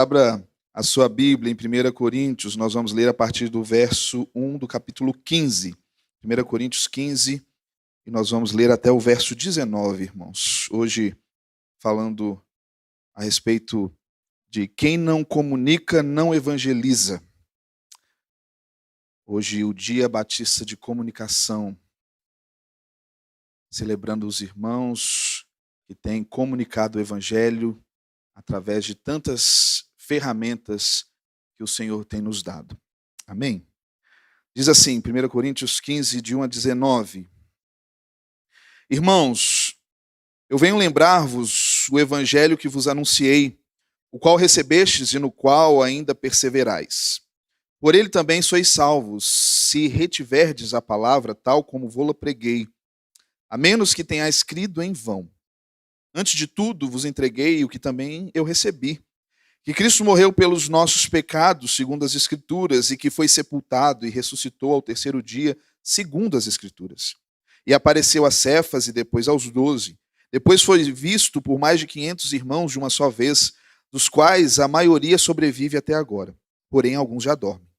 Abra a sua Bíblia em 1 Coríntios, nós vamos ler a partir do verso 1 do capítulo 15. 1 Coríntios 15, e nós vamos ler até o verso 19, irmãos. Hoje, falando a respeito de quem não comunica, não evangeliza. Hoje, o Dia Batista de Comunicação, celebrando os irmãos que têm comunicado o Evangelho através de tantas ferramentas que o Senhor tem nos dado. Amém? Diz assim, 1 Coríntios 15, de 1 a 19. Irmãos, eu venho lembrar-vos o evangelho que vos anunciei, o qual recebestes e no qual ainda perseverais. Por ele também sois salvos, se retiverdes a palavra tal como vô-la preguei, a menos que tenhais crido em vão. Antes de tudo vos entreguei o que também eu recebi, que Cristo morreu pelos nossos pecados, segundo as Escrituras, e que foi sepultado e ressuscitou ao terceiro dia, segundo as Escrituras. E apareceu a Cefas e depois aos 12. Depois foi visto por mais de 500 irmãos de uma só vez, dos quais a maioria sobrevive até agora, porém alguns já dormem.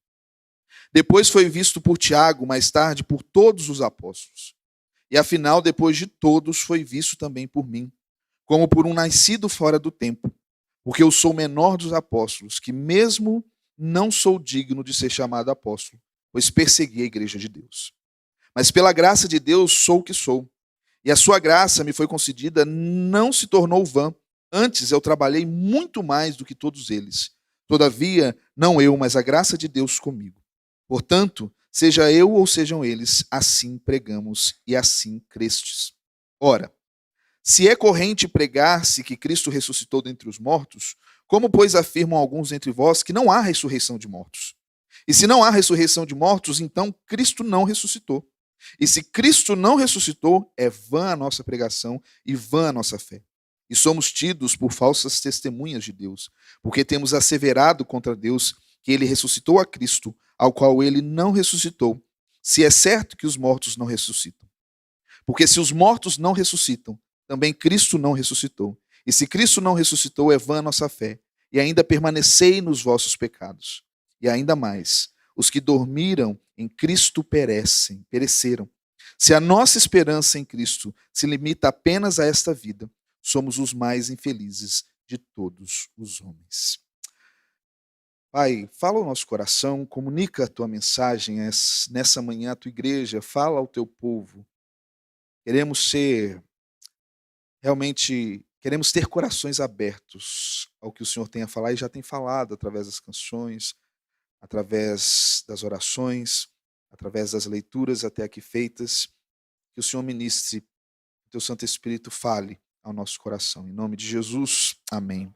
Depois foi visto por Tiago, mais tarde por todos os apóstolos. E afinal, depois de todos, foi visto também por mim, como por um nascido fora do tempo. Porque eu sou o menor dos apóstolos, que mesmo não sou digno de ser chamado apóstolo, pois persegui a igreja de Deus. Mas pela graça de Deus sou o que sou. E a sua graça me foi concedida, não se tornou vã. Antes eu trabalhei muito mais do que todos eles. Todavia, não eu, mas a graça de Deus comigo. Portanto, seja eu ou sejam eles, assim pregamos e assim crestes. Ora, se é corrente pregar-se que Cristo ressuscitou dentre os mortos, como, pois, afirmam alguns entre vós que não há ressurreição de mortos? E se não há ressurreição de mortos, então Cristo não ressuscitou. E se Cristo não ressuscitou, é vã a nossa pregação e vã a nossa fé. E somos tidos por falsas testemunhas de Deus, porque temos asseverado contra Deus que ele ressuscitou a Cristo, ao qual ele não ressuscitou, se é certo que os mortos não ressuscitam. Porque se os mortos não ressuscitam, também Cristo não ressuscitou. E se Cristo não ressuscitou, é vã a nossa fé. E ainda permanecei nos vossos pecados. E ainda mais, os que dormiram em Cristo pereceram. Se a nossa esperança em Cristo se limita apenas a esta vida, somos os mais infelizes de todos os homens. Pai, fala ao nosso coração, comunica a tua mensagem nessa manhã à tua igreja, fala ao teu povo. Queremos ter corações abertos ao que o Senhor tem a falar e já tem falado através das canções, através das orações, através das leituras até aqui feitas. Que o Senhor ministre, que o teu Santo Espírito fale ao nosso coração. Em nome de Jesus, amém.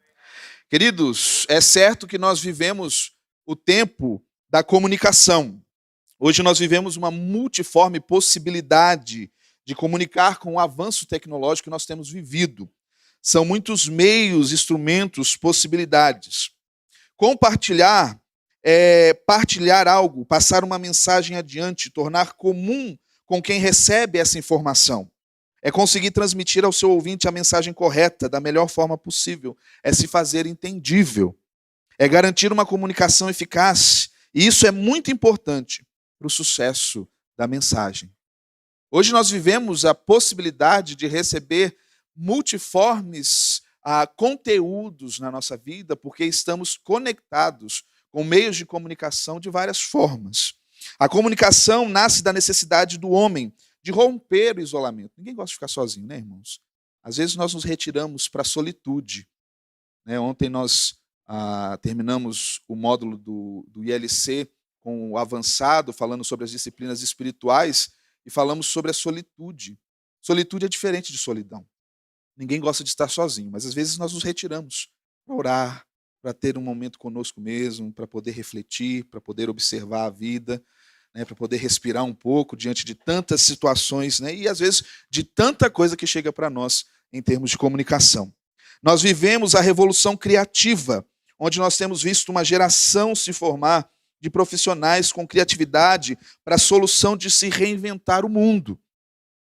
Queridos, é certo que nós vivemos o tempo da comunicação. Hoje nós vivemos uma multiforme possibilidade de comunicar com o avanço tecnológico que nós temos vivido. São muitos meios, instrumentos, possibilidades. Compartilhar é partilhar algo, passar uma mensagem adiante, tornar comum com quem recebe essa informação. É conseguir transmitir ao seu ouvinte a mensagem correta, da melhor forma possível. É se fazer entendível. É garantir uma comunicação eficaz. E isso é muito importante para o sucesso da mensagem. Hoje nós vivemos a possibilidade de receber multiformes conteúdos na nossa vida, porque estamos conectados com meios de comunicação de várias formas. A comunicação nasce da necessidade do homem de romper o isolamento. Ninguém gosta de ficar sozinho, né, irmãos? Às vezes nós nos retiramos para a solitude. Ontem nós terminamos o módulo do ILC com o avançado, falando sobre as disciplinas espirituais, e falamos sobre a solitude. Solitude é diferente de solidão. Ninguém gosta de estar sozinho, mas às vezes nós nos retiramos para orar, para ter um momento conosco mesmo, para poder refletir, para poder observar a vida, para poder respirar um pouco diante de tantas situações, e às vezes de tanta coisa que chega para nós em termos de comunicação. Nós vivemos a revolução criativa, onde nós temos visto uma geração se formar de profissionais com criatividade para a solução de se reinventar o mundo.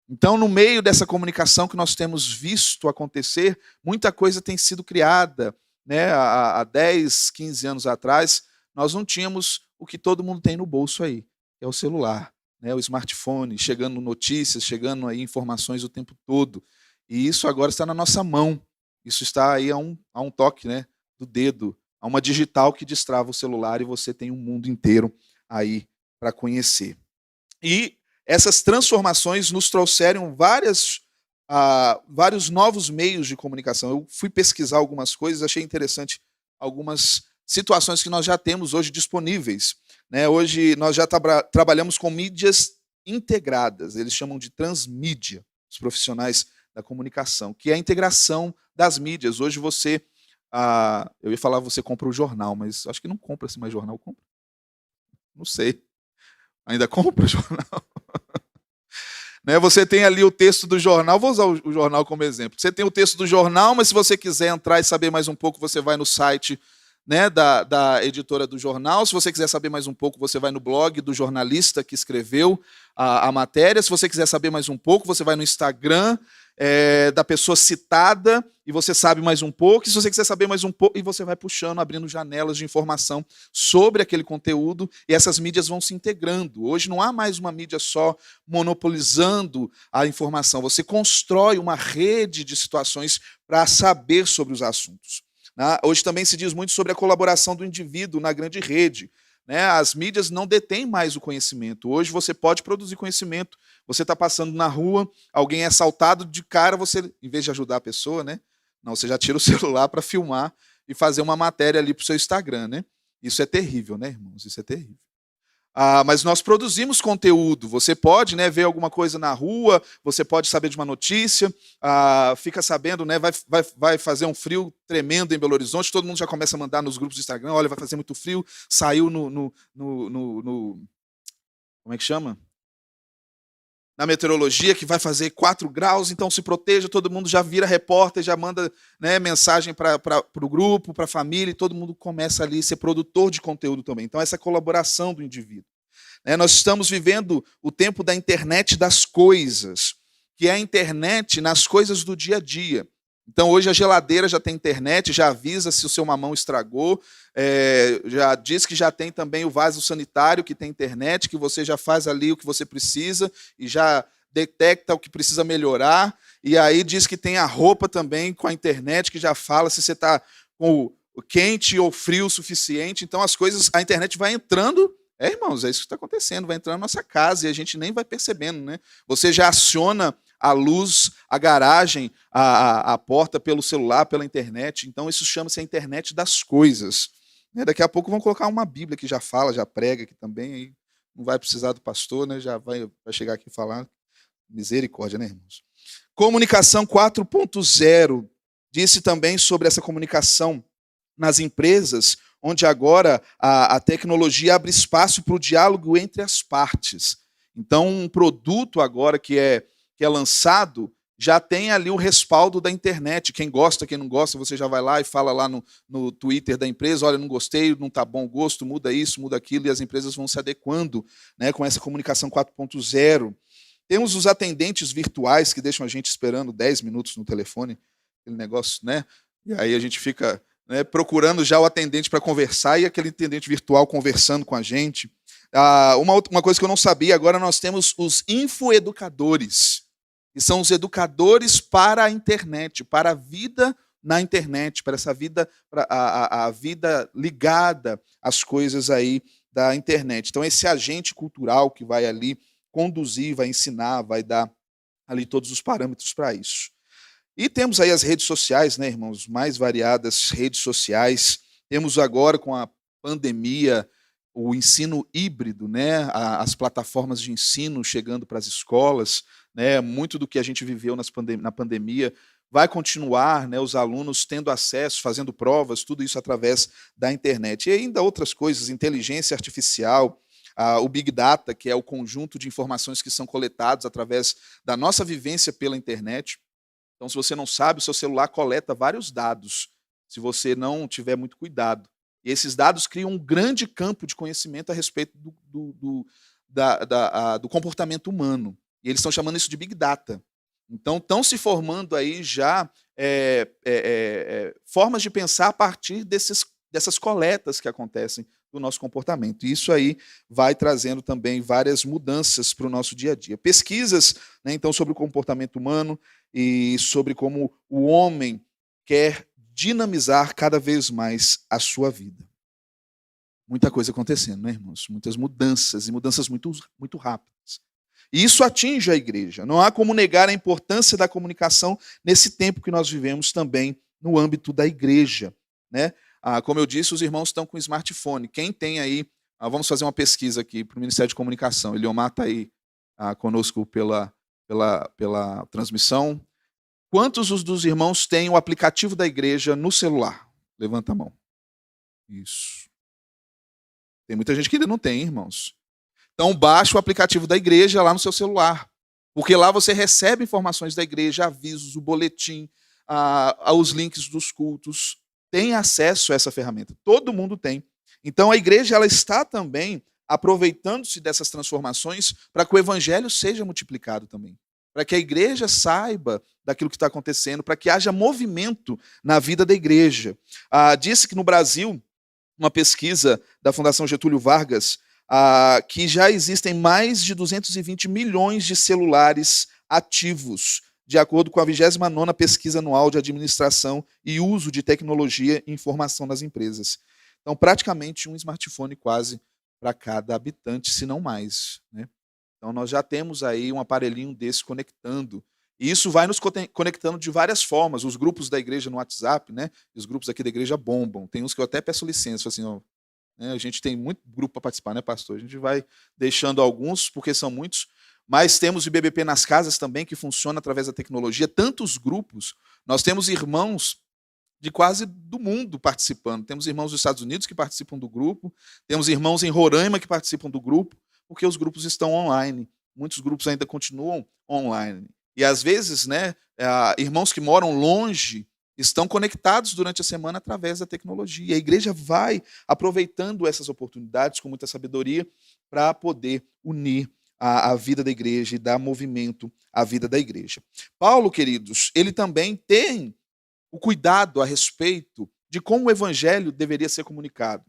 Então, no meio dessa comunicação que nós temos visto acontecer, muita coisa tem sido criada, né, há 10, 15 anos atrás, nós não tínhamos o que todo mundo tem no bolso aí, que é o celular, né, o smartphone, chegando notícias, chegando aí informações o tempo todo. E isso agora está na nossa mão. Isso está aí a um toque, né, do dedo, a uma digital que destrava o celular e você tem um mundo inteiro aí para conhecer. E essas transformações nos trouxeram vários novos meios de comunicação. Eu fui pesquisar algumas coisas, achei interessante algumas situações que nós já temos hoje disponíveis, né? Hoje nós já trabalhamos com mídias integradas, eles chamam de transmídia, os profissionais da comunicação, que é a integração das mídias. Hoje eu ia falar você compra o jornal, mas acho que não compra assim mais jornal, compra? Não sei. Ainda compra o jornal? Né, você tem ali o texto do jornal, vou usar o jornal como exemplo. Você tem o texto do jornal, mas se você quiser entrar e saber mais um pouco, você vai no site, né, da editora do jornal. Se você quiser saber mais um pouco, você vai no blog do jornalista que escreveu a matéria. Se você quiser saber mais um pouco, você vai no Instagram da pessoa citada e você sabe mais um pouco. E se você quiser saber mais um pouco, e você vai puxando, abrindo janelas de informação sobre aquele conteúdo, e essas mídias vão se integrando. Hoje não há mais uma mídia só monopolizando a informação. Você constrói uma rede de situações para saber sobre os assuntos. Hoje também se diz muito sobre a colaboração do indivíduo na grande rede. Né? As mídias não detêm mais o conhecimento. Hoje você pode produzir conhecimento. Você está passando na rua, alguém é assaltado, de cara você, em vez de ajudar a pessoa, né? Não, você já tira o celular para filmar e fazer uma matéria ali para o seu Instagram, né? Isso é terrível, né, irmãos? Isso é terrível. Mas nós produzimos conteúdo. Você pode, né, ver alguma coisa na rua, você pode saber de uma notícia, fica sabendo, né, vai fazer um frio tremendo em Belo Horizonte, todo mundo já começa a mandar nos grupos do Instagram, olha, vai fazer muito frio, saiu como é que chama? Na meteorologia, que vai fazer 4 graus, então se proteja, todo mundo já vira repórter, já manda, né, mensagem para o grupo, para a família, e todo mundo começa ali a ser produtor de conteúdo também. Então, essa colaboração do indivíduo. Nós estamos vivendo o tempo da internet das coisas, que é a internet nas coisas do dia a dia. Então, hoje a geladeira já tem internet, já avisa se o seu mamão estragou, já diz que já tem também o vaso sanitário que tem internet, que você já faz ali o que você precisa e já detecta o que precisa melhorar. E aí diz que tem a roupa também com a internet, que já fala se você está com o quente ou frio o suficiente. Então, as coisas, a internet vai entrando. Irmãos, é isso que está acontecendo, vai entrar na nossa casa e a gente nem vai percebendo, né? Você já aciona a luz, a garagem, a porta pelo celular, pela internet. Então, isso chama-se a internet das coisas. Daqui a pouco vão colocar uma Bíblia que já fala, já prega aqui também, aí não vai precisar do pastor, né? Já vai chegar aqui e falar. Misericórdia, né, irmãos? Comunicação 4.0 disse também sobre essa comunicação nas empresas, onde agora a tecnologia abre espaço para o diálogo entre as partes. Então, um produto agora que é lançado já tem ali o respaldo da internet. Quem gosta, quem não gosta, você já vai lá e fala lá no Twitter da empresa, olha, não gostei, não está bom o gosto, muda isso, muda aquilo, e as empresas vão se adequando, né, com essa comunicação 4.0. Temos os atendentes virtuais que deixam a gente esperando 10 minutos no telefone, aquele negócio, né? E aí a gente fica, né, procurando já o atendente para conversar e aquele atendente virtual conversando com a gente. Uma coisa que eu não sabia, agora nós temos os infoeducadores, que são os educadores para a internet, para a vida na internet, para essa vida, para a vida ligada às coisas aí da internet. Então, esse agente cultural que vai ali conduzir, vai ensinar, vai dar ali todos os parâmetros para isso. E temos aí as redes sociais, né, irmãos? Mais variadas redes sociais. Temos agora, com a pandemia, o ensino híbrido, né? As plataformas de ensino chegando para as escolas, né? Muito do que a gente viveu na pandemia vai continuar, né? Os alunos tendo acesso, fazendo provas, tudo isso através da internet. E ainda outras coisas, inteligência artificial, o Big Data, que é o conjunto de informações que são coletadas através da nossa vivência pela internet. Então, se você não sabe, o seu celular coleta vários dados, se você não tiver muito cuidado. E esses dados criam um grande campo de conhecimento a respeito do comportamento humano. E eles estão chamando isso de Big Data. Então, estão se formando aí já formas de pensar a partir dessas coletas que acontecem do nosso comportamento. E isso aí vai trazendo também várias mudanças para o nosso dia a dia. Pesquisas, né, então, sobre o comportamento humano e sobre como o homem quer dinamizar cada vez mais a sua vida. Muita coisa acontecendo, né, irmãos? Muitas mudanças, e mudanças muito, muito rápidas. E isso atinge a igreja. Não há como negar a importância da comunicação nesse tempo que nós vivemos também no âmbito da igreja, né? Como eu disse, os irmãos estão com smartphone. Quem tem aí, vamos fazer uma pesquisa aqui para o Ministério de Comunicação. Eliomar está aí conosco pela transmissão. Quantos dos irmãos têm o aplicativo da igreja no celular? Levanta a mão. Isso. Tem muita gente que ainda não tem, irmãos. Então baixa o aplicativo da igreja lá no seu celular. Porque lá você recebe informações da igreja, avisos, o boletim, os links dos cultos. Tem acesso a essa ferramenta. Todo mundo tem. Então a igreja ela está também aproveitando-se dessas transformações para que o evangelho seja multiplicado também. Para que a igreja saiba daquilo que está acontecendo, para que haja movimento na vida da igreja. Disse que no Brasil, uma pesquisa da Fundação Getúlio Vargas, que já existem mais de 220 milhões de celulares ativos, de acordo com a 29ª pesquisa anual de administração e uso de tecnologia e informação nas empresas. Então, praticamente um smartphone quase para cada habitante, se não mais, né? Então, nós já temos aí um aparelhinho desse conectando. E isso vai nos conectando de várias formas. Os grupos da igreja no WhatsApp, né? Os grupos aqui da igreja bombam. Tem uns que eu até peço licença, assim, ó, né? A gente tem muito grupo para participar, né, pastor? A gente vai deixando alguns, porque são muitos. Mas temos o IBBP nas casas também, que funciona através da tecnologia. Tantos grupos. Nós temos irmãos de quase do mundo participando. Temos irmãos dos Estados Unidos que participam do grupo. Temos irmãos em Roraima que participam do grupo, porque os grupos estão online. Muitos grupos ainda continuam online. E às vezes, né, irmãos que moram longe estão conectados durante a semana através da tecnologia. E a igreja vai aproveitando essas oportunidades com muita sabedoria para poder unir a vida da igreja e dar movimento à vida da igreja. Paulo, queridos, ele também tem o cuidado a respeito de como o evangelho deveria ser comunicado.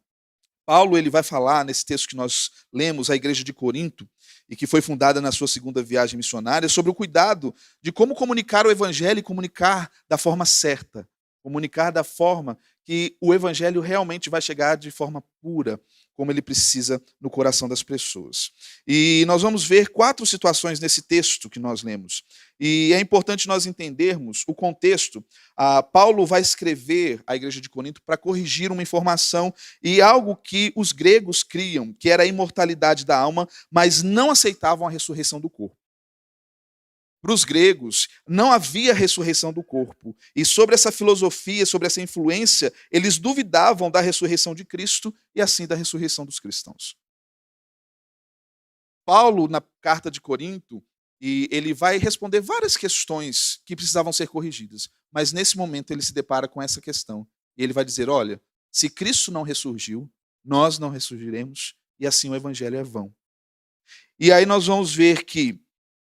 Paulo ele vai falar nesse texto que nós lemos, a igreja de Corinto, e que foi fundada na sua segunda viagem missionária, sobre o cuidado de como comunicar o evangelho e comunicar da forma certa, comunicar da forma que o evangelho realmente vai chegar de forma pura, como ele precisa no coração das pessoas. E nós vamos ver 4 situações nesse texto que nós lemos. E é importante nós entendermos o contexto. Paulo vai escrever à igreja de Corinto para corrigir uma informação e algo que os gregos criam, que era a imortalidade da alma, mas não aceitavam a ressurreição do corpo. Para os gregos, não havia ressurreição do corpo. E sobre essa filosofia, sobre essa influência, eles duvidavam da ressurreição de Cristo e assim da ressurreição dos cristãos. Paulo, na carta de Corinto, ele vai responder várias questões que precisavam ser corrigidas. Mas nesse momento ele se depara com essa questão. E ele vai dizer, olha, se Cristo não ressurgiu, nós não ressurgiremos e assim o evangelho é vão. E aí nós vamos ver que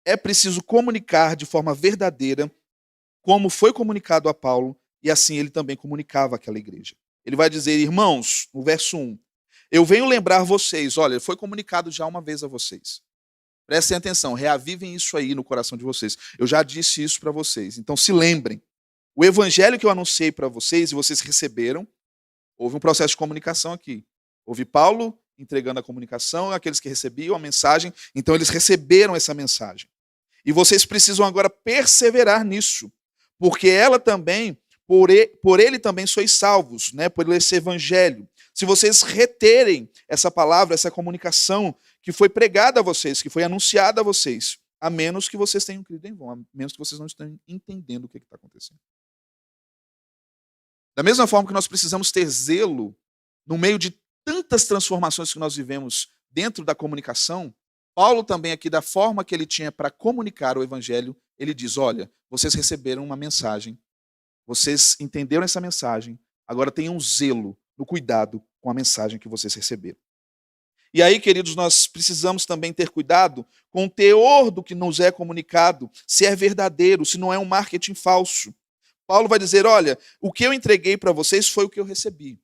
é preciso comunicar de forma verdadeira como foi comunicado a Paulo, e assim ele também comunicava àquela igreja. Ele vai dizer, irmãos, no verso 1, eu venho lembrar vocês, olha, foi comunicado já uma vez a vocês. Prestem atenção, reavivem isso aí no coração de vocês. Eu já disse isso para vocês, então se lembrem. O evangelho que eu anunciei para vocês e vocês receberam, houve um processo de comunicação aqui. Houve Paulo entregando a comunicação, aqueles que recebiam a mensagem, então eles receberam essa mensagem. E vocês precisam agora perseverar nisso, porque ela também, por ele também sois salvos, né? Por esse evangelho. Se vocês reterem essa palavra, essa comunicação que foi pregada a vocês, que foi anunciada a vocês, a menos que vocês tenham crido em vão, a menos que vocês não estejam entendendo o que está acontecendo. Da mesma forma que nós precisamos ter zelo no meio de tantas transformações que nós vivemos dentro da comunicação, Paulo também aqui, da forma que ele tinha para comunicar o evangelho, ele diz, olha, vocês receberam uma mensagem, vocês entenderam essa mensagem, agora tenham zelo no cuidado com a mensagem que vocês receberam. E aí, queridos, nós precisamos também ter cuidado com o teor do que nos é comunicado, se é verdadeiro, se não é um marketing falso. Paulo vai dizer, olha, o que eu entreguei para vocês foi o que eu recebi.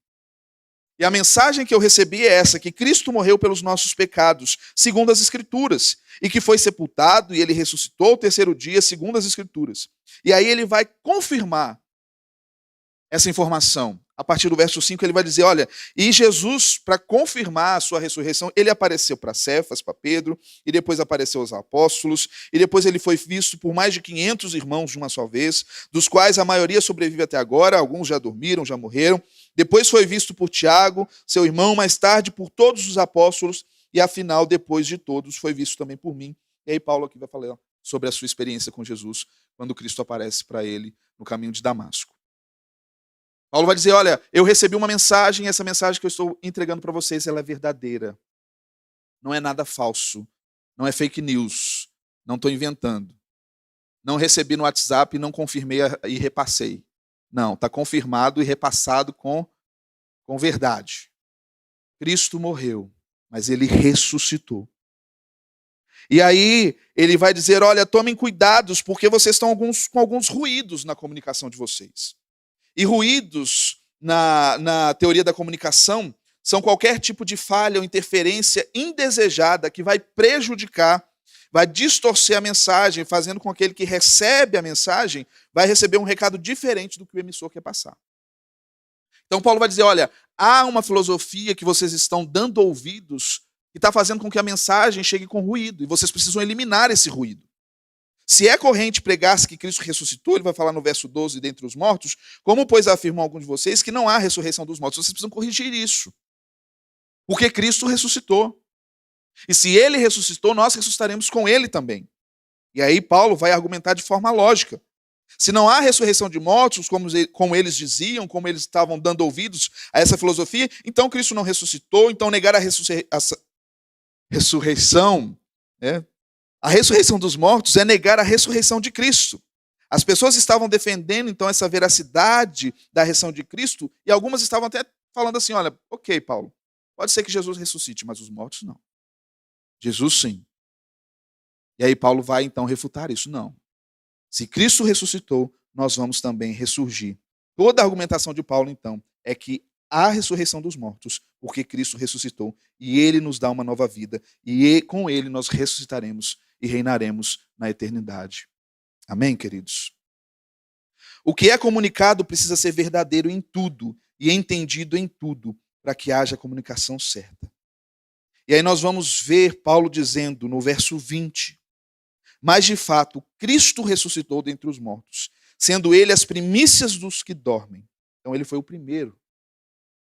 E a mensagem que eu recebi é essa, que Cristo morreu pelos nossos pecados, segundo as Escrituras, e que foi sepultado e ele ressuscitou ao terceiro dia, segundo as Escrituras. E aí ele vai confirmar essa informação. A partir do verso 5 ele vai dizer, olha, e Jesus, para confirmar a sua ressurreição, ele apareceu para Cefas, para Pedro, e depois apareceu aos apóstolos, e depois ele foi visto por mais de 500 irmãos de uma só vez, dos quais a maioria sobrevive até agora, alguns já dormiram, já morreram. Depois foi visto por Tiago, seu irmão, mais tarde por todos os apóstolos, e afinal, depois de todos, foi visto também por mim. E aí Paulo aqui vai falar sobre a sua experiência com Jesus, quando Cristo aparece para ele no caminho de Damasco. Paulo vai dizer, olha, eu recebi uma mensagem, e essa mensagem que eu estou entregando para vocês, ela é verdadeira. Não é nada falso, não é fake news, não estou inventando. Não recebi no WhatsApp e não confirmei e repassei. Não, está confirmado e repassado com verdade. Cristo morreu, mas ele ressuscitou. E aí ele vai dizer, olha, tomem cuidados, porque vocês estão com alguns ruídos na comunicação de vocês. E ruídos na teoria da comunicação são qualquer tipo de falha ou interferência indesejada que vai prejudicar, vai distorcer a mensagem, fazendo com que aquele que recebe a mensagem vai receber um recado diferente do que o emissor quer passar. Então Paulo vai dizer, olha, há uma filosofia que vocês estão dando ouvidos que está fazendo com que a mensagem chegue com ruído, e vocês precisam eliminar esse ruído. Se é corrente pregar-se que Cristo ressuscitou, ele vai falar no verso 12, dentre os mortos, como pois afirmam alguns de vocês que não há ressurreição dos mortos. Vocês precisam corrigir isso. Porque Cristo ressuscitou. E se ele ressuscitou, nós ressuscitaremos com ele também. E aí Paulo vai argumentar de forma lógica. Se não há ressurreição de mortos, como eles diziam, como eles estavam dando ouvidos a essa filosofia, então Cristo não ressuscitou, então negar a ressurreição, né? A ressurreição dos mortos é negar a ressurreição de Cristo. As pessoas estavam defendendo, então, essa veracidade da ressurreição de Cristo, e algumas estavam até falando assim, olha, ok, Paulo, pode ser que Jesus ressuscite, mas os mortos não. Jesus sim. E aí Paulo vai, então, refutar isso. Não. Se Cristo ressuscitou, nós vamos também ressurgir. Toda a argumentação de Paulo, então, é que há ressurreição dos mortos, porque Cristo ressuscitou, e ele nos dá uma nova vida, e com ele nós ressuscitaremos e reinaremos na eternidade. Amém, queridos? O que é comunicado precisa ser verdadeiro em tudo e entendido em tudo, para que haja a comunicação certa. E aí nós vamos ver Paulo dizendo no verso 20, mas de fato Cristo ressuscitou dentre os mortos, sendo ele as primícias dos que dormem. Então ele foi o primeiro,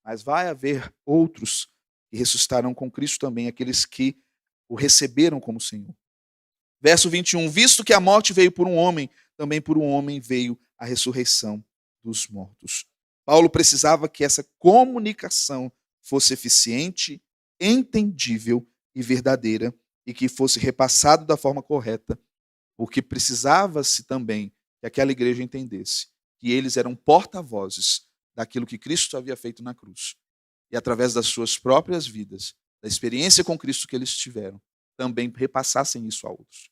mas vai haver outros que ressuscitarão com Cristo também, aqueles que o receberam como Senhor. Verso 21, visto que a morte veio por um homem, também por um homem veio a ressurreição dos mortos. Paulo precisava que essa comunicação fosse eficiente, entendível e verdadeira, e que fosse repassado da forma correta, porque precisava-se também que aquela igreja entendesse que eles eram porta-vozes daquilo que Cristo havia feito na cruz. E através das suas próprias vidas, da experiência com Cristo que eles tiveram, também repassassem isso a outros.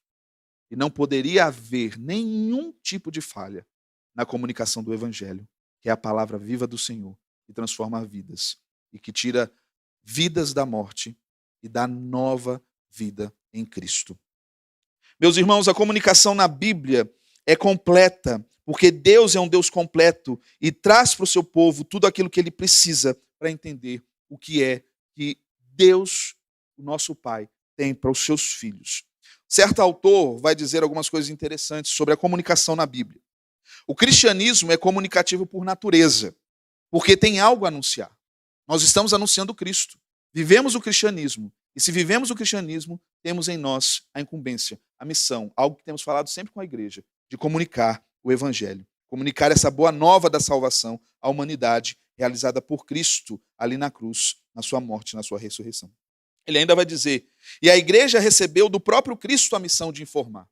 E não poderia haver nenhum tipo de falha na comunicação do Evangelho, que é a palavra viva do Senhor, que transforma vidas e que tira vidas da morte e dá nova vida em Cristo. Meus irmãos, a comunicação na Bíblia é completa, porque Deus é um Deus completo e traz para o seu povo tudo aquilo que ele precisa para entender o que é que Deus, o nosso Pai, tem para os seus filhos. Certo autor vai dizer algumas coisas interessantes sobre a comunicação na Bíblia. O cristianismo é comunicativo por natureza, porque tem algo a anunciar. Nós estamos anunciando Cristo. Vivemos o cristianismo. E se vivemos o cristianismo, temos em nós a incumbência, a missão, algo que temos falado sempre com a igreja, de comunicar o Evangelho. Comunicar essa boa nova da salvação à humanidade, realizada por Cristo ali na cruz, na sua morte, na sua ressurreição. Ele ainda vai dizer, e a igreja recebeu do próprio Cristo a missão de informar.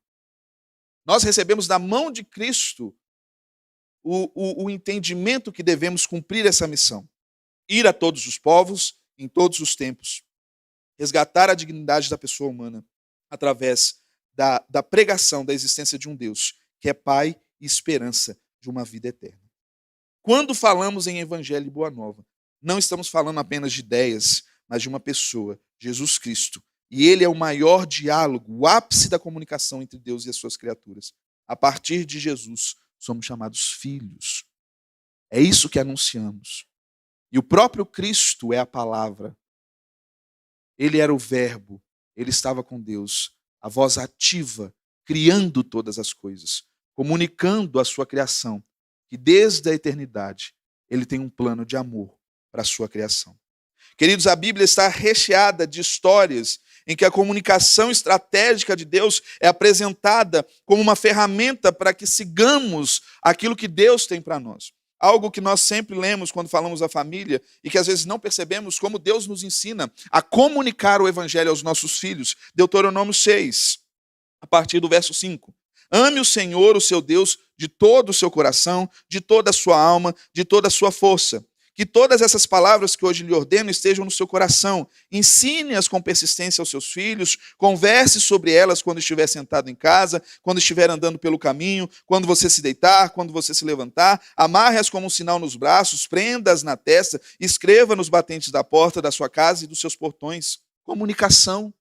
Nós recebemos da mão de Cristo o entendimento que devemos cumprir essa missão. Ir a todos os povos, em todos os tempos. Resgatar a dignidade da pessoa humana através da pregação da existência de um Deus, que é Pai e esperança de uma vida eterna. Quando falamos em Evangelho e Boa Nova, não estamos falando apenas de ideias, mas de uma pessoa, Jesus Cristo. E ele é o maior diálogo, o ápice da comunicação entre Deus e as suas criaturas. A partir de Jesus, somos chamados filhos. É isso que anunciamos. E o próprio Cristo é a palavra. Ele era o verbo, ele estava com Deus, a voz ativa, criando todas as coisas, comunicando a sua criação, que desde a eternidade ele tem um plano de amor para a sua criação. Queridos, a Bíblia está recheada de histórias em que a comunicação estratégica de Deus é apresentada como uma ferramenta para que sigamos aquilo que Deus tem para nós. Algo que nós sempre lemos quando falamos da família e que às vezes não percebemos como Deus nos ensina a comunicar o Evangelho aos nossos filhos. Deuteronômio 6, a partir do verso 5. Ame o Senhor, o seu Deus, de todo o seu coração, de toda a sua alma, de toda a sua força. Que todas essas palavras que hoje lhe ordeno estejam no seu coração. Ensine-as com persistência aos seus filhos. Converse sobre elas quando estiver sentado em casa, quando estiver andando pelo caminho, quando você se deitar, quando você se levantar. Amarre-as como um sinal nos braços, prenda-as na testa, escreva nos batentes da porta da sua casa e dos seus portões. Comunicação.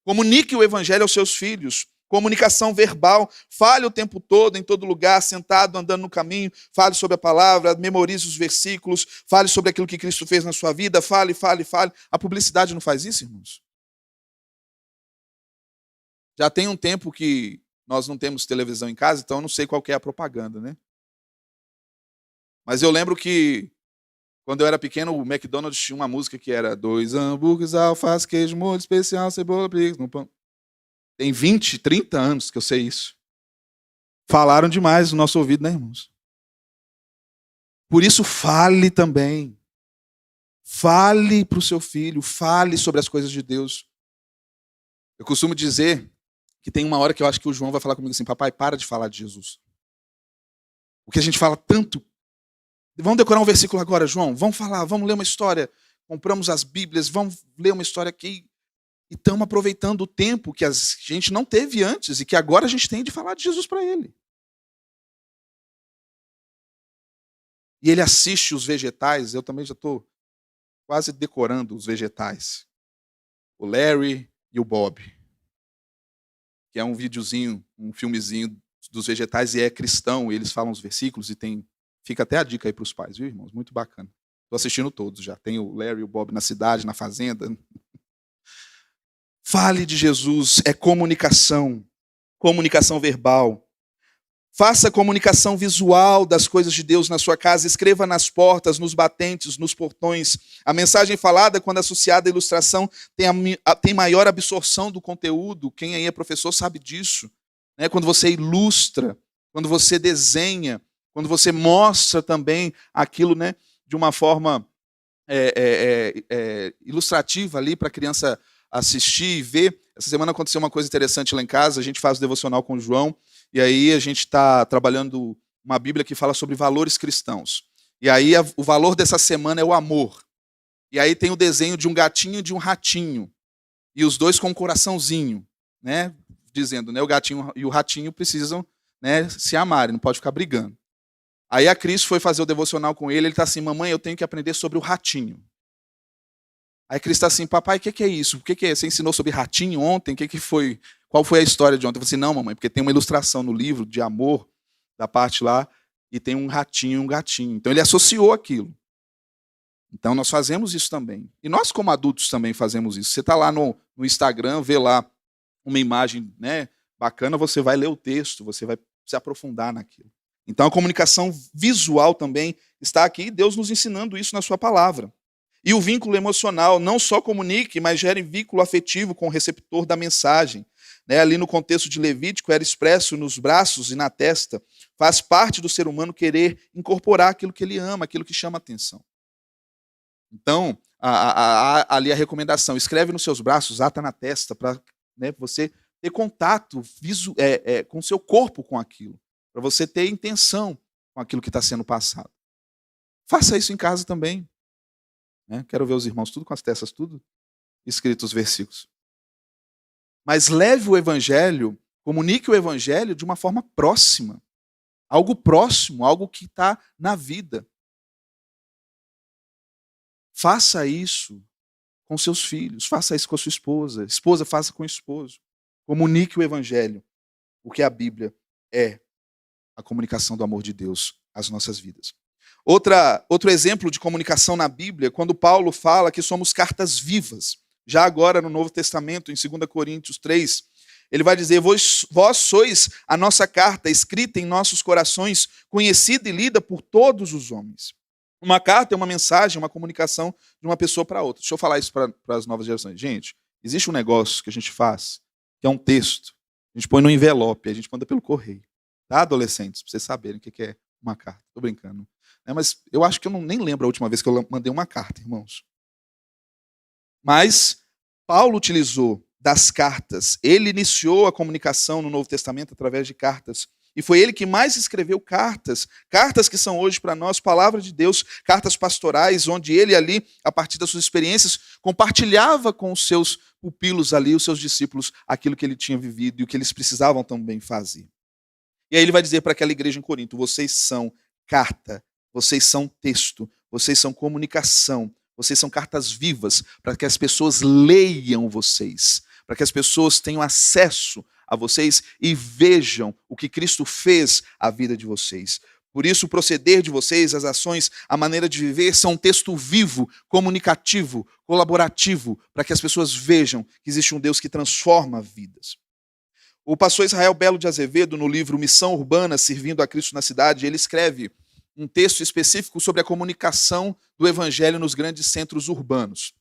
Comunique o Evangelho aos seus filhos. Comunicação verbal, fale o tempo todo, em todo lugar, sentado, andando no caminho, fale sobre a palavra, memorize os versículos, fale sobre aquilo que Cristo fez na sua vida, fale. A publicidade não faz isso, irmãos? Já tem um tempo que nós não temos televisão em casa, então eu não sei qual que é a propaganda, né? Mas eu lembro que, quando eu era pequeno, o McDonald's tinha uma música que era 2 hambúrgueres, alface, queijo, molho especial, cebola, brigos, no pão. Tem 20, 30 anos que eu sei isso. Falaram demais no nosso ouvido, né, irmãos? Por isso, fale também. Fale para o seu filho, fale sobre as coisas de Deus. Eu costumo dizer que tem uma hora que eu acho que o João vai falar comigo assim: papai, para de falar de Jesus. O que a gente fala tanto. Vamos decorar um versículo agora, João. Vamos falar, vamos ler uma história. Compramos as Bíblias, vamos ler uma história aqui. E estamos aproveitando o tempo que a gente não teve antes e que agora a gente tem de falar de Jesus para ele. E ele assiste os vegetais, eu também já estou quase decorando os vegetais. O Larry e o Bob. Que é um videozinho, um filmezinho dos vegetais e é cristão, e eles falam os versículos e tem... Fica até a dica aí para os pais, viu, irmãos? Muito bacana. Estou assistindo todos já. Tem o Larry e o Bob na cidade, na fazenda... Fale de Jesus, é comunicação, comunicação verbal. Faça comunicação visual das coisas de Deus na sua casa, escreva nas portas, nos batentes, nos portões. A mensagem falada, quando associada à ilustração, tem maior absorção do conteúdo. Quem aí é professor sabe disso. Né? Quando você ilustra, quando você desenha, quando você mostra também aquilo, né, de uma forma ilustrativa ali para a criança assistir e ver. Essa semana aconteceu uma coisa interessante lá em casa, a gente faz o devocional com o João, e aí a gente está trabalhando uma Bíblia que fala sobre valores cristãos. E aí o valor dessa semana é o amor. E aí tem o desenho de um gatinho e de um ratinho, e os dois com um coraçãozinho, né, dizendo, né, o gatinho e o ratinho precisam, né, se amarem, não pode ficar brigando. Aí a Cris foi fazer o devocional com ele está assim: mamãe, eu tenho que aprender sobre o ratinho. Aí a Cris está assim: papai, o que é isso? O que é? Você ensinou sobre ratinho ontem? Que foi? Qual foi a história de ontem? Eu falei assim: não, mamãe, porque tem uma ilustração no livro de amor, da parte lá, e tem um ratinho e um gatinho. Então ele associou aquilo. Então nós fazemos isso também. E nós, como adultos, também fazemos isso. Você está lá no Instagram, vê lá uma imagem, né, bacana, você vai ler o texto, você vai se aprofundar naquilo. Então a comunicação visual também está aqui, Deus nos ensinando isso na sua palavra. E o vínculo emocional, não só comunique, mas gere vínculo afetivo com o receptor da mensagem. Né? Ali no contexto de Levítico, era expresso nos braços e na testa. Faz parte do ser humano querer incorporar aquilo que ele ama, aquilo que chama atenção. Então, ali a recomendação: escreve nos seus braços, ata na testa, para, né, você ter contato com o seu corpo com aquilo, para você ter intenção com aquilo que está sendo passado. Faça isso em casa também. Né? Quero ver os irmãos tudo com as testas, tudo escritos os versículos. Mas leve o evangelho, comunique o evangelho de uma forma próxima. algo próximo, algo que está na vida. Faça isso com seus filhos, faça isso com a sua esposa. Esposa, faça com o esposo. Comunique o evangelho, porque a Bíblia é a comunicação do amor de Deus às nossas vidas. Outro exemplo de comunicação na Bíblia, quando Paulo fala que somos cartas vivas. Já agora no Novo Testamento, em 2 Coríntios 3, ele vai dizer: vós sois a nossa carta, escrita em nossos corações, conhecida e lida por todos os homens. Uma carta é uma mensagem, uma comunicação de uma pessoa para outra. Deixa eu falar isso para as novas gerações. Gente, existe um negócio que a gente faz, que é um texto. A gente põe no envelope, a gente manda pelo correio. Tá, adolescentes? Para vocês saberem o que é uma carta. Estou brincando. Mas eu acho que eu nem lembro a última vez que eu mandei uma carta, irmãos. Mas Paulo utilizou das cartas. Ele iniciou a comunicação no Novo Testamento através de cartas. E foi ele que mais escreveu cartas. Cartas que são hoje para nós palavra de Deus, cartas pastorais, onde ele ali, a partir das suas experiências, compartilhava com os seus pupilos ali, os seus discípulos, aquilo que ele tinha vivido e o que eles precisavam também fazer. E aí ele vai dizer para aquela igreja em Corinto: vocês são carta, vocês são texto, vocês são comunicação, vocês são cartas vivas para que as pessoas leiam vocês, para que as pessoas tenham acesso a vocês e vejam o que Cristo fez à vida de vocês. Por isso, o proceder de vocês, as ações, a maneira de viver são um texto vivo, comunicativo, colaborativo, para que as pessoas vejam que existe um Deus que transforma vidas. O pastor Israel Belo de Azevedo, no livro Missão Urbana, Servindo a Cristo na Cidade, ele escreve um texto específico sobre a comunicação do evangelho nos grandes centros urbanos.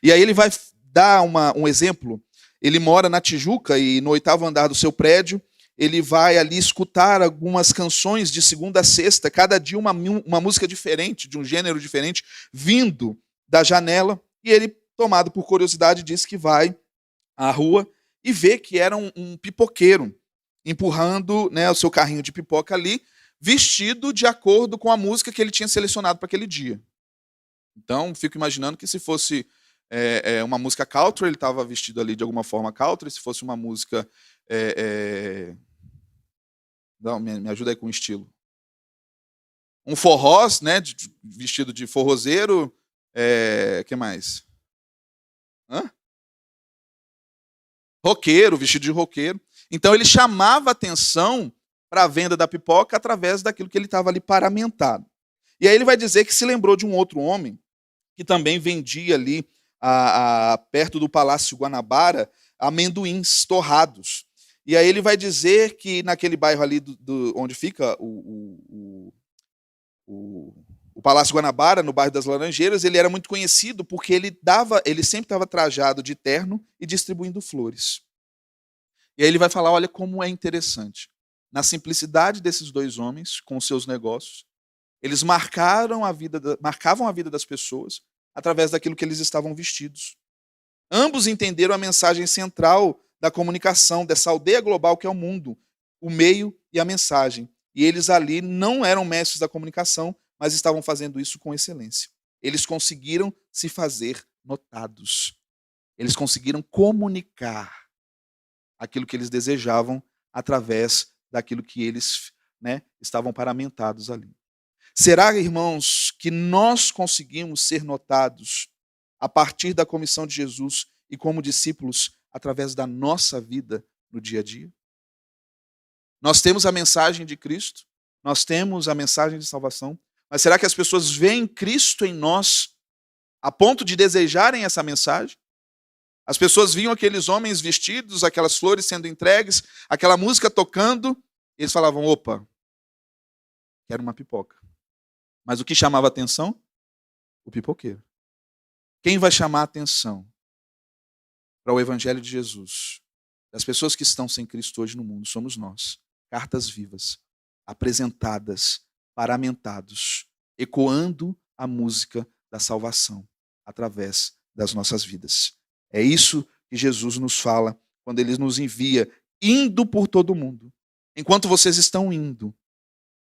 E aí ele vai dar um exemplo. Ele mora na Tijuca e no 8º andar do seu prédio, ele vai ali escutar algumas canções de segunda a sexta, cada dia uma música diferente, de um gênero diferente, vindo da janela, e ele, tomado por curiosidade, diz que vai à rua e vê que era um pipoqueiro, empurrando, né, o seu carrinho de pipoca ali, vestido de acordo com a música que ele tinha selecionado para aquele dia. Então, fico imaginando que se fosse uma música country, ele estava vestido ali de alguma forma country. Se fosse uma música... Não, me ajuda aí com o estilo. Um forrós, né, vestido de forrozeiro. Que mais? Roqueiro, vestido de roqueiro. Então, ele chamava atenção para a venda da pipoca através daquilo que ele estava ali paramentado. E aí ele vai dizer que se lembrou de um outro homem que também vendia ali perto do Palácio Guanabara amendoins torrados. E aí ele vai dizer que naquele bairro ali onde fica o Palácio Guanabara, no bairro das Laranjeiras, ele era muito conhecido porque ele sempre estava trajado de terno e distribuindo flores. E aí ele vai falar: olha como é interessante. Na simplicidade desses dois homens, com os seus negócios, eles marcavam a vida das pessoas através daquilo que eles estavam vestidos. Ambos entenderam a mensagem central da comunicação, dessa aldeia global que é o mundo, o meio e a mensagem. E eles ali não eram mestres da comunicação, mas estavam fazendo isso com excelência. Eles conseguiram se fazer notados. Eles conseguiram comunicar aquilo que eles desejavam através daquilo que eles, né, estavam paramentados ali. Será, irmãos, que nós conseguimos ser notados a partir da comissão de Jesus e como discípulos através da nossa vida no dia a dia? Nós temos a mensagem de Cristo, nós temos a mensagem de salvação, mas será que as pessoas veem Cristo em nós a ponto de desejarem essa mensagem? As pessoas viam aqueles homens vestidos, aquelas flores sendo entregues, aquela música tocando, e eles falavam: opa, quero uma pipoca. Mas o que chamava a atenção? O pipoqueiro. Quem vai chamar a atenção para o Evangelho de Jesus, das pessoas que estão sem Cristo hoje no mundo, somos nós. Cartas vivas, apresentadas, paramentados, ecoando a música da salvação através das nossas vidas. É isso que Jesus nos fala quando ele nos envia, indo por todo o mundo. Enquanto vocês estão indo,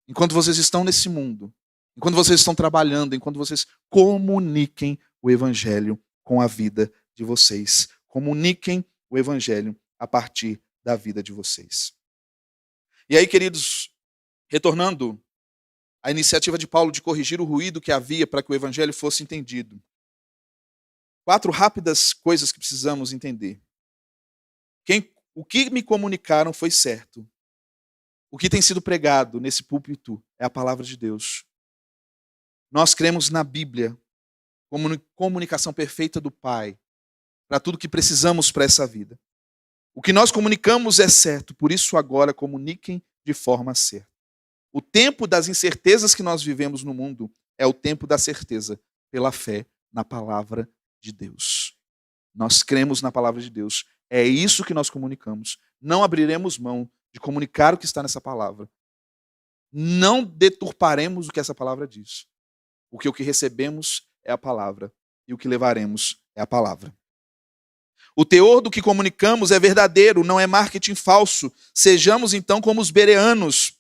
enquanto vocês estão nesse mundo, enquanto vocês estão trabalhando, enquanto vocês comuniquem o Evangelho com a vida de vocês. Comuniquem o Evangelho a partir da vida de vocês. E aí, queridos, Retornando à iniciativa de Paulo de corrigir o ruído que havia para que o evangelho fosse entendido. 4 rápidas coisas que precisamos entender. O que me comunicaram foi certo. O que tem sido pregado nesse púlpito é a palavra de Deus. Nós cremos na Bíblia como comunicação perfeita do Pai para tudo que precisamos para essa vida. O que nós comunicamos é certo, por isso agora comuniquem de forma certa. O tempo das incertezas que nós vivemos no mundo é o tempo da certeza pela fé na palavra de Deus. Nós cremos na palavra de Deus. É isso que nós comunicamos. Não abriremos mão de comunicar o que está nessa palavra. Não deturparemos o que essa palavra diz. Porque o que recebemos é a palavra e o que levaremos é a palavra. O teor do que comunicamos é verdadeiro, não é marketing falso. Sejamos então como os bereanos.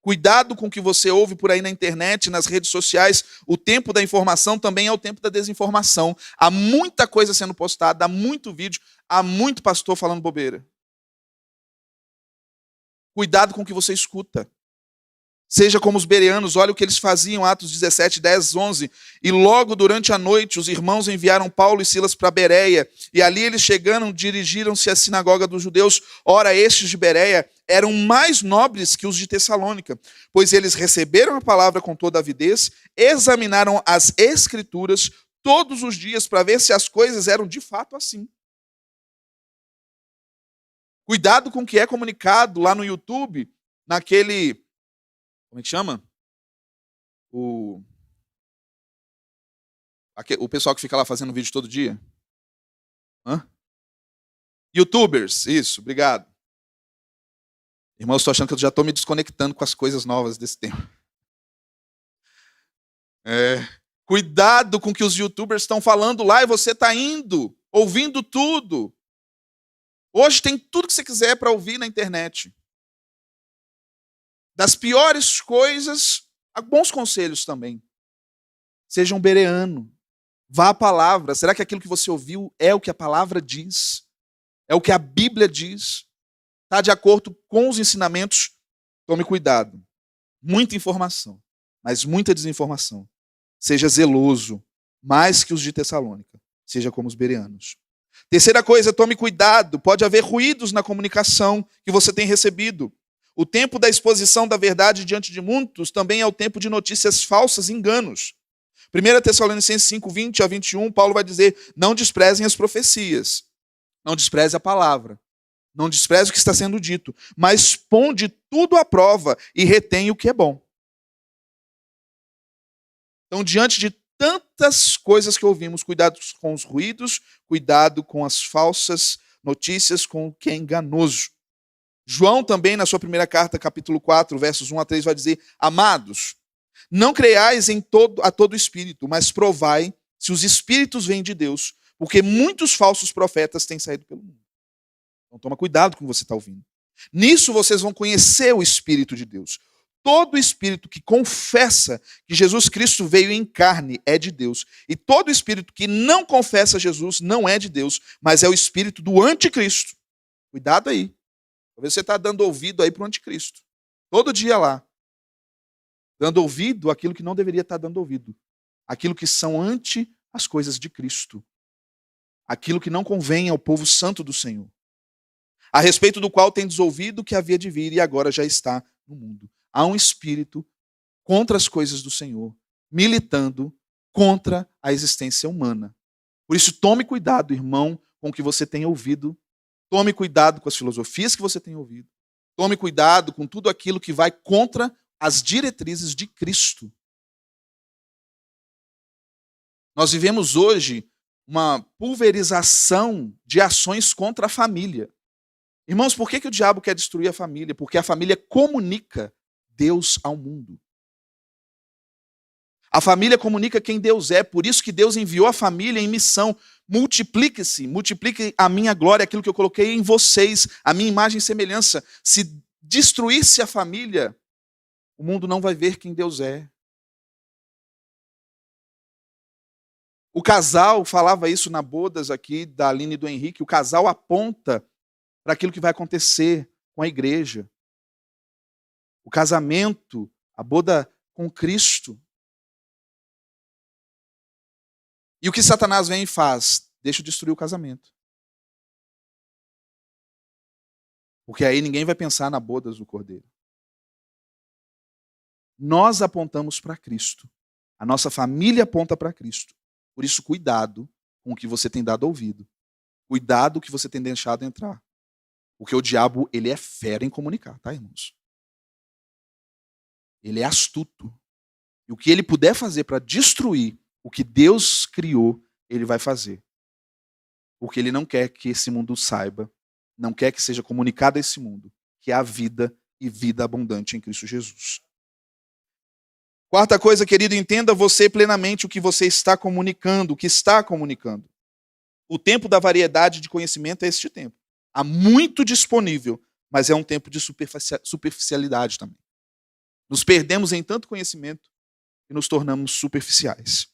Cuidado com o que você ouve por aí na internet, nas redes sociais. O tempo da informação também é o tempo da desinformação. Há muita coisa sendo postada, há muito vídeo, há muito pastor falando bobeira. Cuidado com o que você escuta. Seja como os bereanos, olha o que eles faziam, Atos 17, 10, 11. E logo durante a noite os irmãos enviaram Paulo e Silas para Bereia. E ali eles chegando, dirigiram-se à sinagoga dos judeus. Ora, estes de Bereia eram mais nobres que os de Tessalônica, pois eles receberam a palavra com toda avidez, examinaram as escrituras todos os dias para ver se as coisas eram de fato assim. Cuidado com o que é comunicado lá no YouTube, naquele... Como é que chama? O pessoal que fica lá fazendo vídeo todo dia? YouTubers, isso, obrigado. Irmão, eu estou achando que eu já estou me desconectando com as coisas novas desse tempo. Cuidado com o que os YouTubers estão falando lá e você está indo, ouvindo tudo. Hoje tem tudo que você quiser para ouvir na internet. Das piores coisas, há bons conselhos também. Seja um bereano. Vá à palavra. Será que aquilo que você ouviu é o que a palavra diz? É o que a Bíblia diz? Está de acordo com os ensinamentos? Tome cuidado. Muita informação, mas muita desinformação. Seja zeloso, mais que os de Tessalônica. Seja como os bereanos. Terceira coisa, tome cuidado. Pode haver ruídos na comunicação que você tem recebido. O tempo da exposição da verdade diante de muitos também é o tempo de notícias falsas e enganos. 1 Tessalonicenses 5, 20 a 21, Paulo vai dizer, não desprezem as profecias, não despreze a palavra, não despreze o que está sendo dito, mas ponde tudo à prova e retém o que é bom. Então, diante de tantas coisas que ouvimos, cuidado com os ruídos, cuidado com as falsas notícias, com o que é enganoso. João também, na sua primeira carta, capítulo 4, versos 1 a 3, vai dizer, amados, não creiais a todo espírito, mas provai se os espíritos vêm de Deus, porque muitos falsos profetas têm saído pelo mundo. Então toma cuidado com o que você está ouvindo. Nisso vocês vão conhecer o Espírito de Deus. Todo espírito que confessa que Jesus Cristo veio em carne é de Deus. E todo espírito que não confessa Jesus não é de Deus, mas é o espírito do anticristo. Cuidado aí. Talvez você está dando ouvido aí para o anticristo. Todo dia lá. Dando ouvido àquilo que não deveria estar dando ouvido. Aquilo que são ante as coisas de Cristo. Aquilo que não convém ao povo santo do Senhor. A respeito do qual tendes ouvido que havia de vir e agora já está no mundo. Há um espírito contra as coisas do Senhor, militando contra a existência humana. Por isso, tome cuidado, irmão, com o que você tem ouvido. Tome cuidado com as filosofias que você tem ouvido. Tome cuidado com tudo aquilo que vai contra as diretrizes de Cristo. Nós vivemos hoje uma pulverização de ações contra a família. Irmãos, por que o diabo quer destruir a família? Porque a família comunica Deus ao mundo. A família comunica quem Deus é, por isso que Deus enviou a família em missão. Multiplique-se, multiplique a minha glória, aquilo que eu coloquei em vocês, a minha imagem e semelhança. Se destruísse a família, o mundo não vai ver quem Deus é. O casal falava isso na bodas aqui da Aline e do Henrique, o casal aponta para aquilo que vai acontecer com a igreja. O casamento, a boda com Cristo. E o que Satanás vem e faz? Deixa eu destruir o casamento. Porque aí ninguém vai pensar na boda do Cordeiro. Nós apontamos para Cristo. A nossa família aponta para Cristo. Por isso, cuidado com o que você tem dado ouvido. Cuidado com o que você tem deixado entrar. Porque o diabo, ele é fera em comunicar, tá, irmãos? Ele é astuto. E o que ele puder fazer para destruir o que Deus criou, ele vai fazer. Porque ele não quer que esse mundo saiba, não quer que seja comunicado a esse mundo, que há vida e vida abundante em Cristo Jesus. Quarta coisa, querido, entenda você plenamente o que você está comunicando, o que está comunicando. O tempo da variedade de conhecimento é este tempo. Há muito disponível, mas é um tempo de superficialidade também. Nos perdemos em tanto conhecimento e nos tornamos superficiais.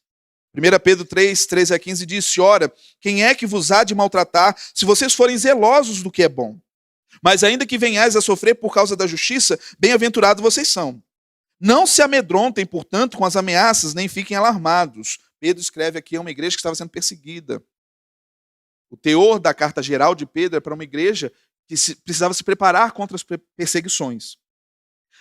1 Pedro 3, 13 a 15 diz: ora, quem é que vos há de maltratar se vocês forem zelosos do que é bom? Mas ainda que venhais a sofrer por causa da justiça, bem-aventurados vocês são. Não se amedrontem, portanto, com as ameaças, nem fiquem alarmados. Pedro escreve aqui a uma igreja que estava sendo perseguida. O teor da carta geral de Pedro é para uma igreja que precisava se preparar contra as perseguições.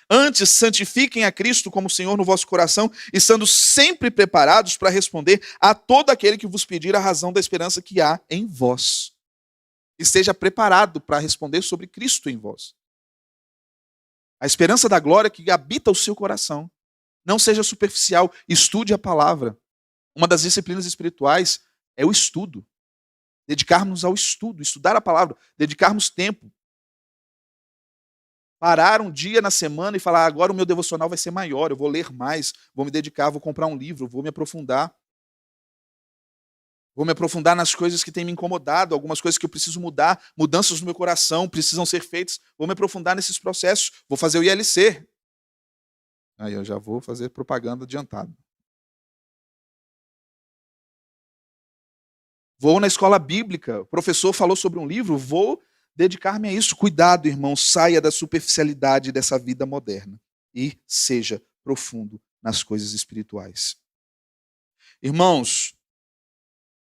Antes, santifiquem a Cristo como Senhor no vosso coração, estando sempre preparados para responder a todo aquele que vos pedir a razão da esperança que há em vós. Esteja preparado para responder sobre Cristo em vós. A esperança da glória que habita o seu coração. Não seja superficial, estude a palavra. Uma das disciplinas espirituais é o estudo. Dedicarmos ao estudo, estudar a palavra, dedicarmos tempo. Parar um dia na semana e falar, agora o meu devocional vai ser maior, eu vou ler mais, vou me dedicar, vou comprar um livro, vou me aprofundar. Vou me aprofundar nas coisas que têm me incomodado, algumas coisas que eu preciso mudar, mudanças no meu coração precisam ser feitas. Vou me aprofundar nesses processos, vou fazer o ILC. Aí eu já vou fazer propaganda adiantada. Vou na escola bíblica, o professor falou sobre um livro, vou dedicar-me a isso. Cuidado, irmão, saia da superficialidade dessa vida moderna e seja profundo nas coisas espirituais. Irmãos,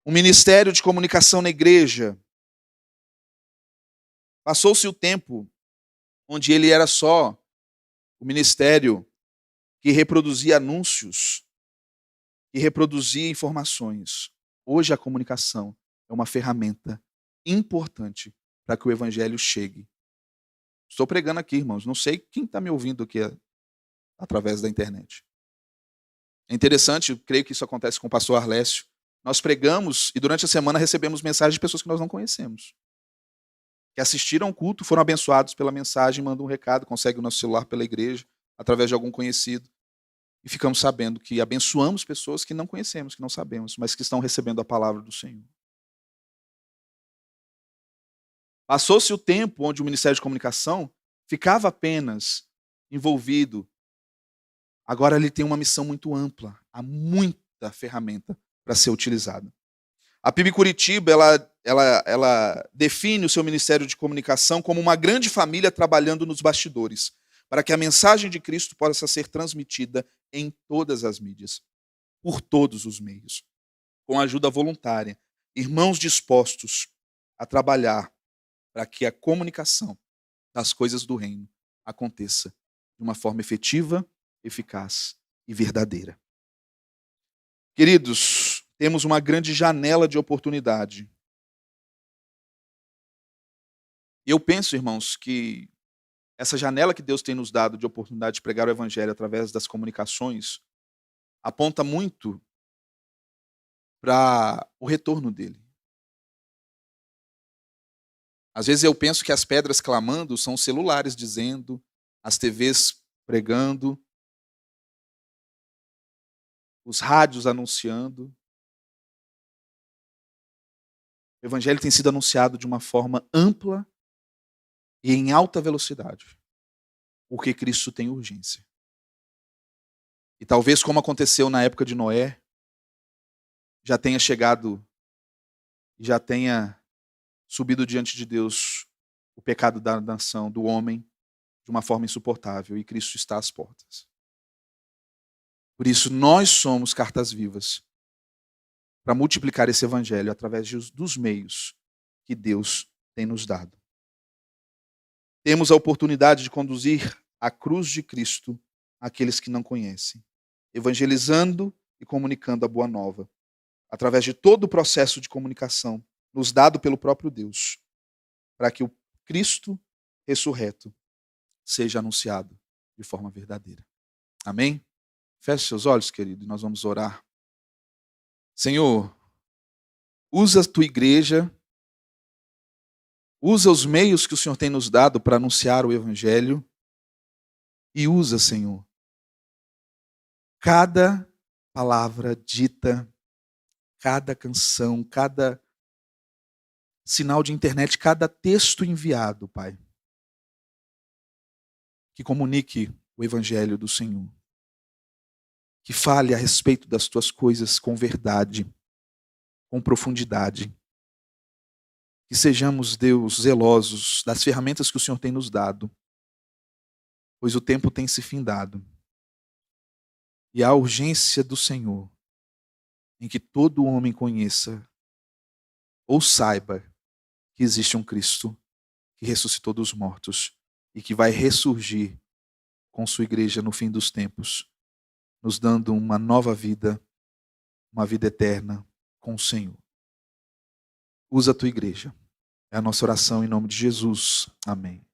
o ministério de comunicação na igreja, passou-se o tempo onde ele era só o ministério que reproduzia anúncios, que reproduzia informações. Hoje a comunicação é uma ferramenta importante para que o evangelho chegue. Estou pregando aqui, irmãos. Não sei quem está me ouvindo aqui através da internet. É interessante, eu creio que isso acontece com o pastor Arlécio. Nós pregamos e durante a semana recebemos mensagens de pessoas que nós não conhecemos. Que assistiram ao culto, foram abençoados pela mensagem, mandam um recado, conseguem o nosso celular pela igreja, através de algum conhecido. E ficamos sabendo que abençoamos pessoas que não conhecemos, que não sabemos, mas que estão recebendo a palavra do Senhor. Passou-se o tempo onde o Ministério de Comunicação ficava apenas envolvido. Agora ele tem uma missão muito ampla, há muita ferramenta para ser utilizada. A PIB Curitiba, ela define o seu Ministério de Comunicação como uma grande família trabalhando nos bastidores, para que a mensagem de Cristo possa ser transmitida em todas as mídias, por todos os meios, com ajuda voluntária, irmãos dispostos a trabalhar para que a comunicação das coisas do reino aconteça de uma forma efetiva, eficaz e verdadeira. Queridos, temos uma grande janela de oportunidade. E eu penso, irmãos, que essa janela que Deus tem nos dado de oportunidade de pregar o evangelho através das comunicações aponta muito para o retorno dele. Às vezes eu penso que as pedras clamando são os celulares dizendo, as TVs pregando, os rádios anunciando. O evangelho tem sido anunciado de uma forma ampla e em alta velocidade, porque Cristo tem urgência. E talvez, como aconteceu na época de Noé, já tenha chegado, já tenha subido diante de Deus o pecado da nação, do homem, de uma forma insuportável e Cristo está às portas. Por isso, nós somos cartas vivas para multiplicar esse evangelho através dos meios que Deus tem nos dado. Temos a oportunidade de conduzir a cruz de Cristo àqueles que não conhecem, evangelizando e comunicando a boa nova, através de todo o processo de comunicação nos dado pelo próprio Deus, para que o Cristo ressurreto seja anunciado de forma verdadeira. Amém? Feche seus olhos, querido, e nós vamos orar. Senhor, usa a tua igreja, usa os meios que o Senhor tem nos dado para anunciar o evangelho e usa, Senhor, cada palavra dita, cada canção, cada sinal de internet, cada texto enviado, Pai, que comunique o evangelho do Senhor, que fale a respeito das tuas coisas com verdade, com profundidade, que sejamos, Deus, zelosos das ferramentas que o Senhor tem nos dado, pois o tempo tem se findado. E a urgência do Senhor em que todo homem conheça ou saiba que existe um Cristo que ressuscitou dos mortos e que vai ressurgir com sua igreja no fim dos tempos, nos dando uma nova vida, uma vida eterna com o Senhor. Usa a tua igreja. É a nossa oração em nome de Jesus. Amém.